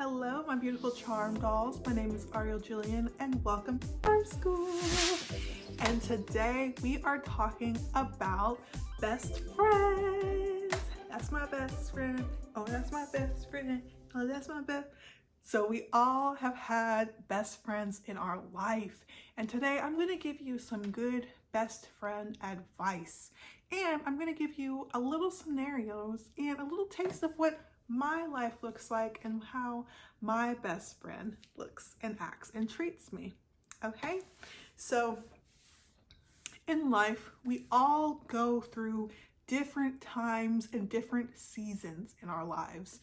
Hello, my beautiful charm dolls. My name is Ariel Jillian and welcome to our school. And today we are talking about best friends. That's my best friend. Oh, that's my best friend. Oh, that's my best. So we all have had best friends in our life. And today I'm going to give you some good best friend advice. And I'm going to give you a little scenarios and a little taste of what my life looks like and how my best friend looks and acts and treats me. Okay? So in life, we all go through different times and different seasons in our lives.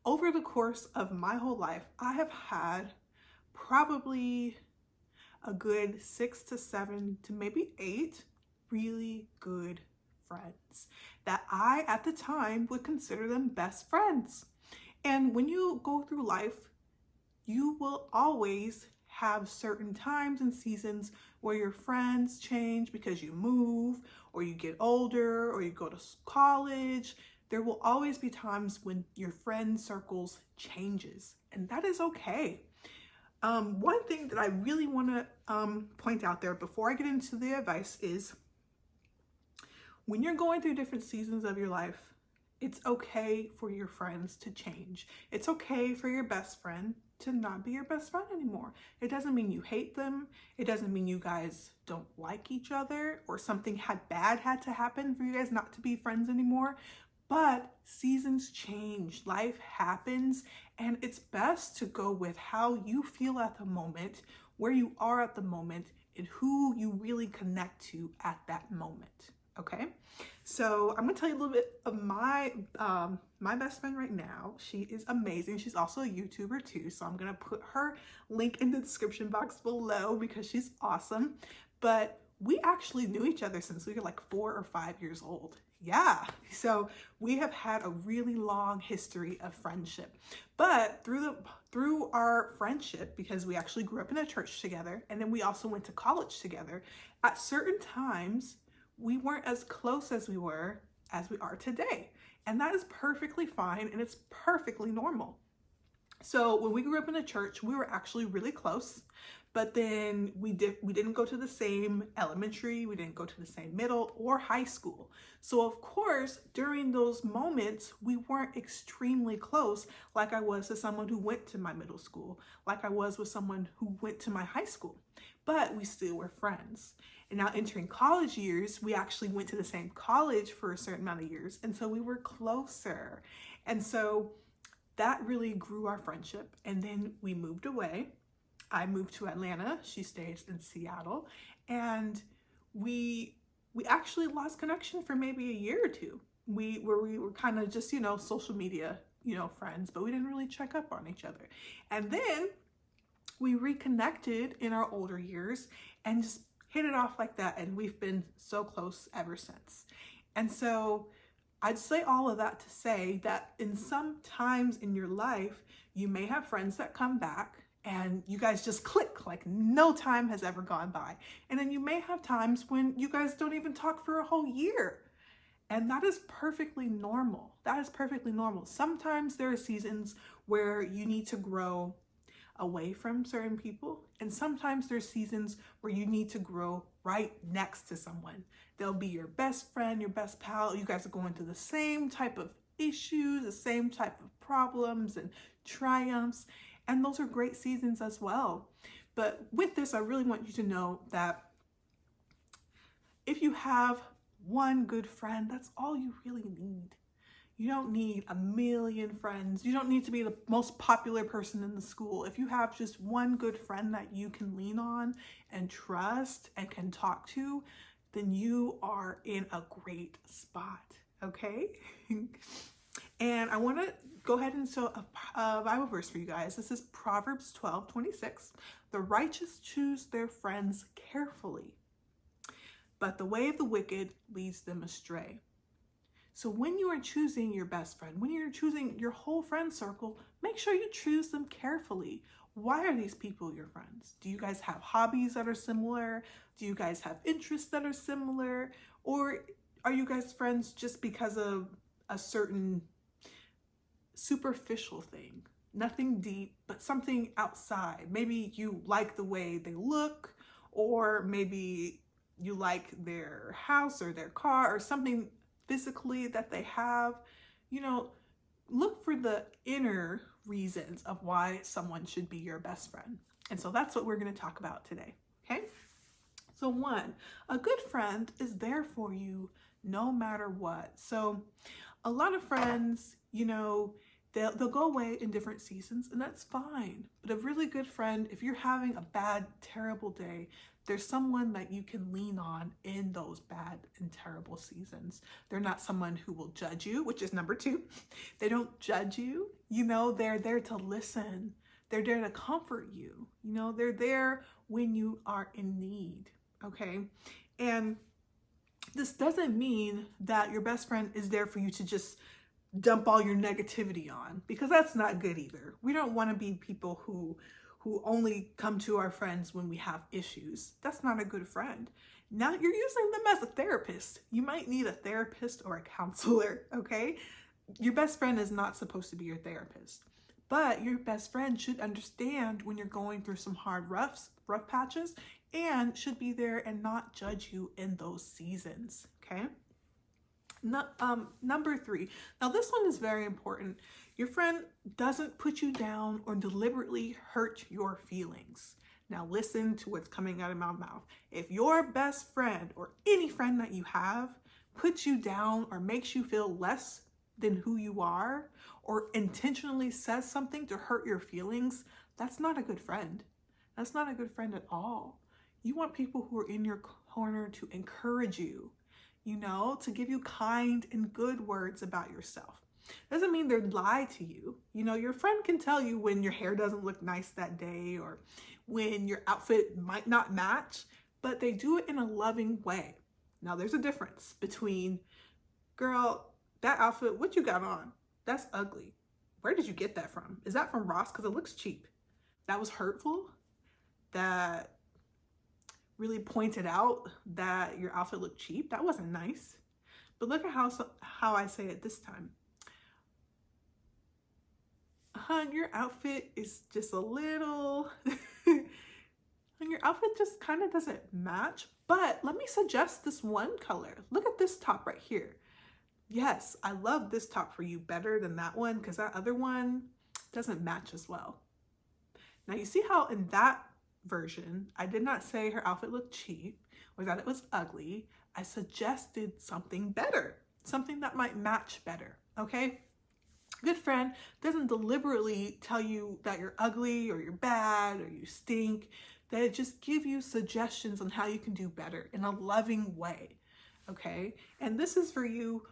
Over the course of my whole life, I have had probably a good 6 to 7 to maybe 8 really good friends that I, at the time, would consider them best friends. And when you go through life, you will always have certain times and seasons where your friends change because you move or you get older or you go to college. There will always be times when your friend circles changes, and that is okay. One thing that I really want to point out there before I get into the advice is when you're going through different seasons of your life, it's okay for your friends to change. It's okay for your best friend to not be your best friend anymore. It doesn't mean you hate them. It doesn't mean you guys don't like each other or something bad had to happen for you guys not to be friends anymore. But seasons change, life happens, and it's best to go with how you feel at the moment, where you are at the moment, and who you really connect to at that moment. Okay, so I'm gonna tell you a little bit of my best friend right now. She is amazing. She's also a YouTuber too, so I'm gonna put her link in the description box below because she's awesome. But we actually knew each other since we were like 4 or 5 years old. Yeah, so we have had a really long history of friendship. But through our friendship, because we actually grew up in a church together, and then we also went to college together, at certain times we weren't as close as we are today. And that is perfectly fine and it's perfectly normal. So when we grew up in a church, we were actually really close, but then we didn't go to the same elementary, we didn't go to the same middle or high school. So of course, during those moments, we weren't extremely close like I was to someone who went to my middle school, like I was with someone who went to my high school, but we still were friends. And now entering college years, we actually went to the same college for a certain amount of years. And so we were closer. And so that really grew our friendship. And then we moved away. I moved to Atlanta. She stays in Seattle. And we actually lost connection for maybe a year or two. We were kind of just, social media, friends, but we didn't really check up on each other. And then we reconnected in our older years and just hit it off like that, and we've been so close ever since. And so I'd say all of that to say that in some times in your life, you may have friends that come back and you guys just click like no time has ever gone by. And then you may have times when you guys don't even talk for a whole year. And that is perfectly normal. That is perfectly normal. Sometimes there are seasons where you need to grow away from certain people, and sometimes there's seasons where you need to grow right next to someone. They'll be your best friend, your best pal. You guys are going through the same type of issues, the same type of problems and triumphs, and those are great seasons as well. But with this, I really want you to know that if you have one good friend, that's all you really need. You don't need a million friends. You don't need to be the most popular person in the school. If you have just one good friend that you can lean on and trust and can talk to, then you are in a great spot, okay? And I want to go ahead and show a Bible verse for you guys. This is Proverbs 12:26. The righteous choose their friends carefully, but the way of the wicked leads them astray. So when you are choosing your best friend, when you're choosing your whole friend circle, make sure you choose them carefully. Why are these people your friends? Do you guys have hobbies that are similar? Do you guys have interests that are similar? Or are you guys friends just because of a certain superficial thing? nothing deep, but something outside. Maybe you like the way they look, or maybe you like their house or their car or something physically that they have. You know, look for the inner reasons of why someone should be your best friend. And so that's what we're going to talk about today. Okay? So one, a good friend is there for you no matter what. So a lot of friends, they'll go away in different seasons, and that's fine. But a really good friend, if you're having a bad, terrible day, there's someone that you can lean on in those bad and terrible seasons. They're not someone who will judge you, which is number two. They don't judge you. They're there to listen. They're there to comfort you. They're there when you are in need. Okay? And this doesn't mean that your best friend is there for you to just dump all your negativity on, because that's not good either. We don't want to be people who only come to our friends when we have issues. That's not a good friend. Now you're using them as a therapist. You might need a therapist or a counselor, okay? Your best friend is not supposed to be your therapist, but your best friend should understand when you're going through some rough patches, and should be there and not judge you in those seasons, okay? Number three. Now this one is very important. Your friend doesn't put you down or deliberately hurt your feelings. Now listen to what's coming out of my mouth. If your best friend or any friend that you have puts you down or makes you feel less than who you are, or intentionally says something to hurt your feelings, that's not a good friend. That's not a good friend at all. You want people who are in your corner to encourage you, to give you kind and good words about yourself. Doesn't mean they'd lie to you. Your friend can tell you when your hair doesn't look nice that day, or when your outfit might not match, but they do it in a loving way. Now there's a difference between, girl, that outfit, what you got on? That's ugly. Where did you get that from? Is that from Ross? Because it looks cheap. That was hurtful. That really pointed out that your outfit looked cheap. That wasn't nice. But look at how I say it this time. Hun, your outfit is just a little, and your outfit just kind of doesn't match. But let me suggest this one color. Look at this top right here. Yes, I love this top for you better than that one, because that other one doesn't match as well. Now you see how in that version, I did not say her outfit looked cheap or that it was ugly. I suggested something better, something that might match better, okay? Good friend doesn't deliberately tell you that you're ugly or you're bad or you stink. They just give you suggestions on how you can do better in a loving way, okay? And this is for you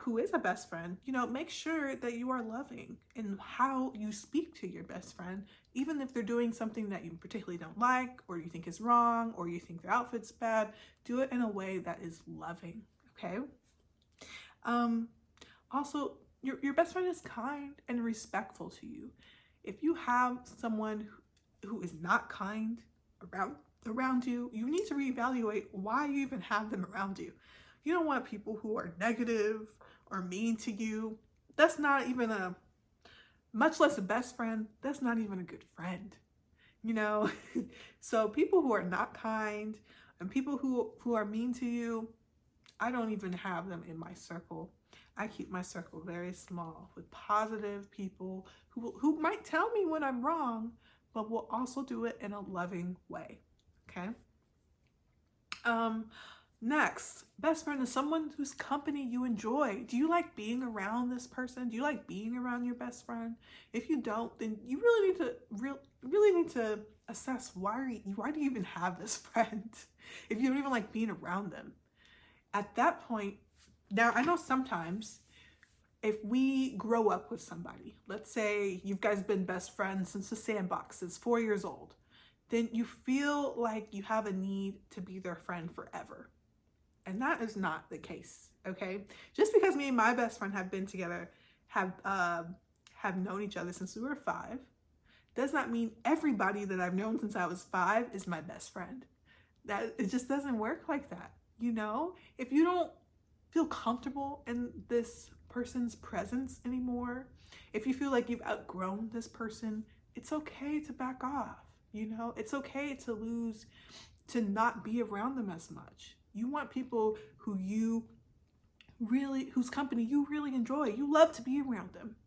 who is a best friend. Make sure that you are loving in how you speak to your best friend, even if they're doing something that you particularly don't like, or you think is wrong, or you think their outfit's bad. Do it in a way that is loving, okay? Also, your best friend is kind and respectful to you. If you have someone who is not kind around you, you need to reevaluate why you even have them around you. You don't want people who are negative or mean to you. That's not even much less a best friend, that's not even a good friend, So people who are not kind and people who are mean to you, I don't even have them in my circle. I keep my circle very small with positive people who might tell me when I'm wrong, but will also do it in a loving way, okay? Next, best friend is someone whose company you enjoy. Do you like being around this person? Do you like being around your best friend? If you don't, then you really need to assess why do you even have this friend if you don't even like being around them. At that point, now I know sometimes if we grow up with somebody, let's say you guys been best friends since the sandbox is 4 years old, then you feel like you have a need to be their friend forever. And that is not the case, okay? Just because me and my best friend have been together, have known each other since we were 5, does not mean everybody that I've known since I was 5 is my best friend. It just doesn't work like that, If you don't feel comfortable in this person's presence anymore, if you feel like you've outgrown this person, it's okay to back off. You know, it's okay to not be around them as much. You want people whose company you really enjoy. You love to be around them.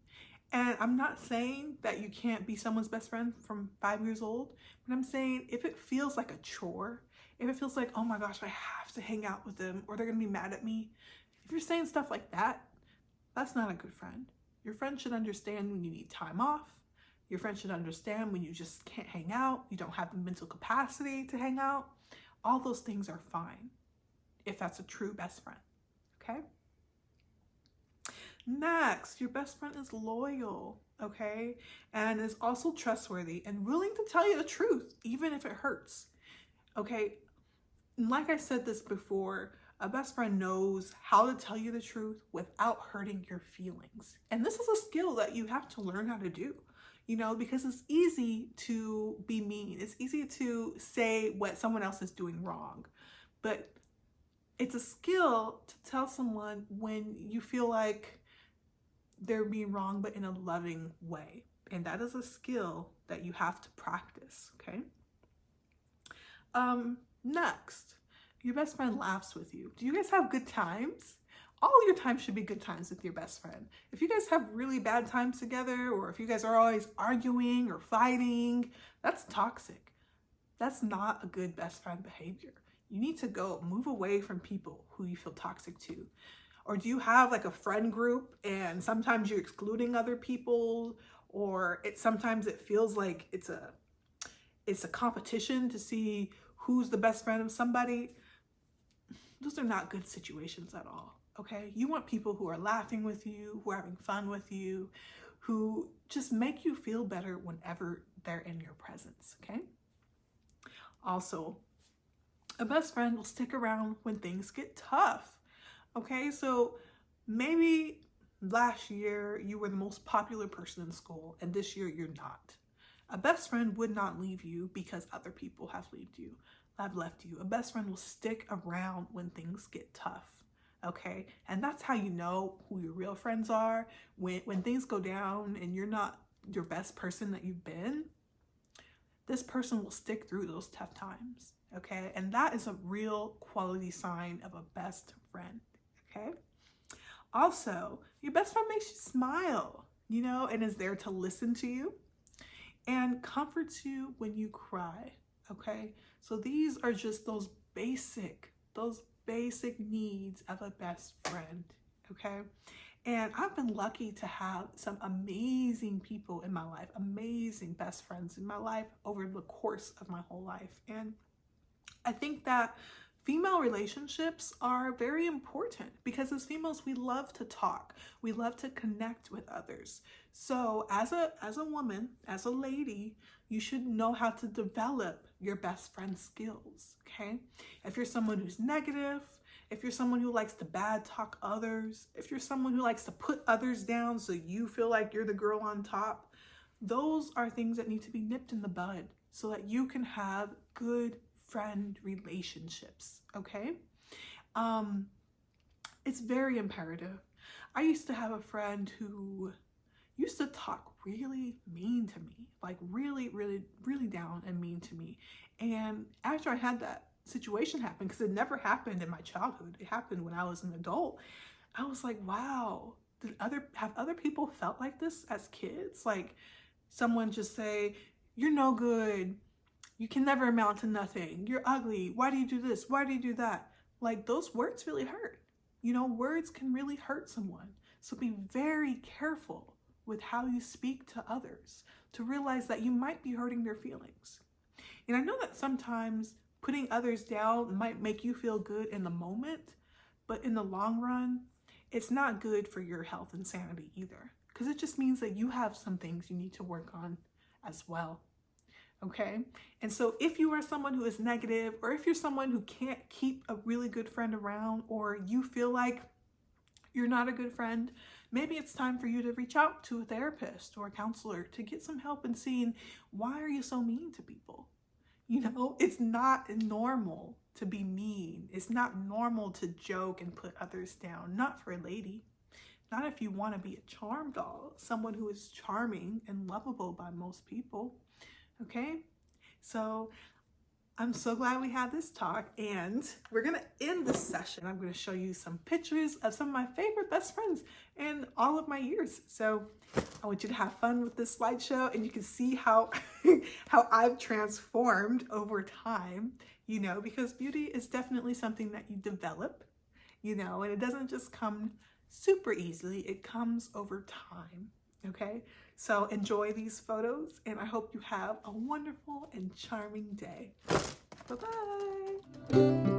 And I'm not saying that you can't be someone's best friend from 5 years old, but I'm saying if it feels like a chore, if it feels like, oh my gosh, I have to hang out with them or they're gonna be mad at me. If you're saying stuff like that, that's not a good friend. Your friend should understand when you need time off. Your friend should understand when you just can't hang out, you don't have the mental capacity to hang out. All those things are fine if that's a true best friend, okay? Next, your best friend is loyal, okay? And is also trustworthy and willing to tell you the truth, even if it hurts, okay? Like I said this before, a best friend knows how to tell you the truth without hurting your feelings. And this is a skill that you have to learn how to do, you know, because it's easy to be mean. It's easy to say what someone else is doing wrong, but it's a skill to tell someone when you feel like they're being wrong, but in a loving way. And that is a skill that you have to practice, okay? Next, your best friend laughs with you. Do you guys have good times? All your times should be good times with your best friend. If you guys have really bad times together, or if you guys are always arguing or fighting, that's toxic. That's not a good best friend behavior. You need to move away from people who you feel toxic to. Or do you have like a friend group and sometimes you're excluding other people, or sometimes it feels like it's a competition to see who's the best friend of somebody? Those are not good situations at all, okay? You want people who are laughing with you, who are having fun with you, who just make you feel better whenever they're in your presence, okay? Also, a best friend will stick around when things get tough. Okay, so maybe last year you were the most popular person in school and this year you're not. A best friend would not leave you because other people have left you. A best friend will stick around when things get tough, okay? And that's how you know who your real friends are. When things go down and you're not your best person that you've been, this person will stick through those tough times, okay? And that is a real quality sign of a best friend. Okay. Also, your best friend makes you smile, you know, and is there to listen to you and comforts you when you cry. Okay. So these are just those basic needs of a best friend. Okay. And I've been lucky to have some amazing people in my life, amazing best friends in my life over the course of my whole life. And I think that female relationships are very important because as females, we love to talk. We love to connect with others. So as a woman, as a lady, you should know how to develop your best friend skills, okay? If you're someone who's negative, if you're someone who likes to bad talk others, if you're someone who likes to put others down so you feel like you're the girl on top, those are things that need to be nipped in the bud so that you can have good friend relationships, okay? It's very imperative. I used to have a friend who used to talk really mean to me, like really down and mean to me. And after I had that situation happen, because it never happened in my childhood, it happened when I was an adult, I was like, wow, have other people felt like this as kids? Like someone just say, you're no good, you can never amount to nothing, you're ugly, why do you do this, why do you do that? Like those words really hurt. You know, words can really hurt someone. So be very careful with how you speak to others to realize that you might be hurting their feelings. And I know that sometimes putting others down might make you feel good in the moment, but in the long run, it's not good for your health and sanity either, because it just means that you have some things you need to work on as well. Okay. And so if you are someone who is negative, or if you're someone who can't keep a really good friend around, or you feel like you're not a good friend, maybe it's time for you to reach out to a therapist or a counselor to get some help in seeing, why are you so mean to people? You know, it's not normal to be mean. It's not normal to joke and put others down. Not for a lady. Not if you want to be a charm doll, someone who is charming and lovable by most people. Okay, so I'm so glad we had this talk, and we're gonna end this session. I'm gonna show you some pictures of some of my favorite best friends in all of my years. So I want you to have fun with this slideshow, and you can see how how I've transformed over time, you know, because beauty is definitely something that you develop, you know, and it doesn't just come super easily, it comes over time. Okay, so enjoy these photos, and I hope you have a wonderful and charming day. Bye-bye.